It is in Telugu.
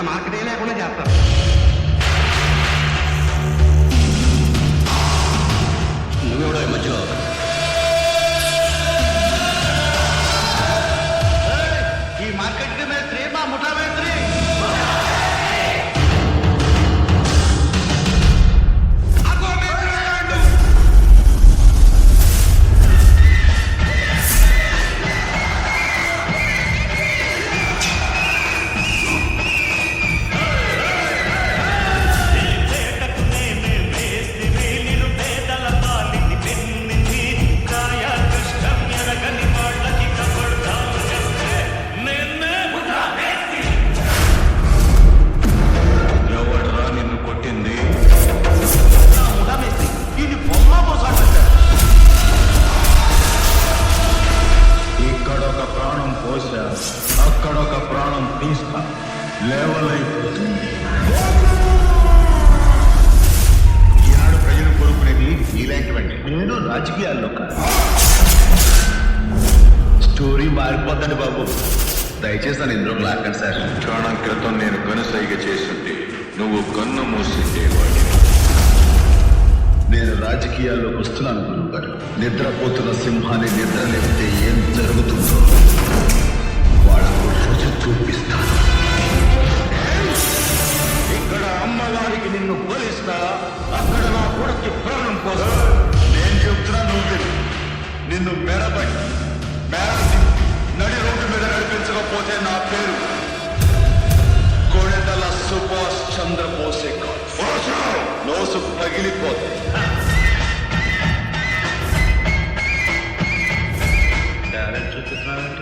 అసలు మార్కెట్ ఏ లేకుండా చేస్తారు. నువ్వెవడో ఈ మధ్యలో ఈ మార్కెట్ కి మేస్త్రి మా ముఠా మేస్త్రి. అక్కడొక ప్రాణం తీస్తా లేవలైపోతుంది. ఈనాడు ప్రజలు కోరుకునేది ఇలాంటివండి. నేను రాజకీయాల్లో కాదు. స్టోరీ మారిపోద్దండి బాబు. దయచేసి నన్ను ఇందులో లాక్కండి సార్. క్షణం క్రితం నేను కనుసైగ చేస్తుంటే నువ్వు కన్ను మూసిండేవాడి. నేను రాజకీయాల్లోకి వస్తున్నాను గురువు గారు. నిద్రపోతున్న సింహాన్ని నిద్ర లేపితే ఏం జరుగుతుందో వాళ్ళకు రుచి చూపిస్తాను. ఇక్కడ అమ్మగారికి నిన్ను పోలిస్తా, అక్కడ నా కొడుకు ప్రాణం పోస్తా. నేను చెప్తున్నా నువ్వు నిన్ను మెడబడి నడి రోడ్డు మీద నడిపించకపోతే నా పేరు కోడెదల సుభాష్ చంద్రబోసే కాదు. Nose పగిలిపోతే talent చూపిస్తున్నానంటే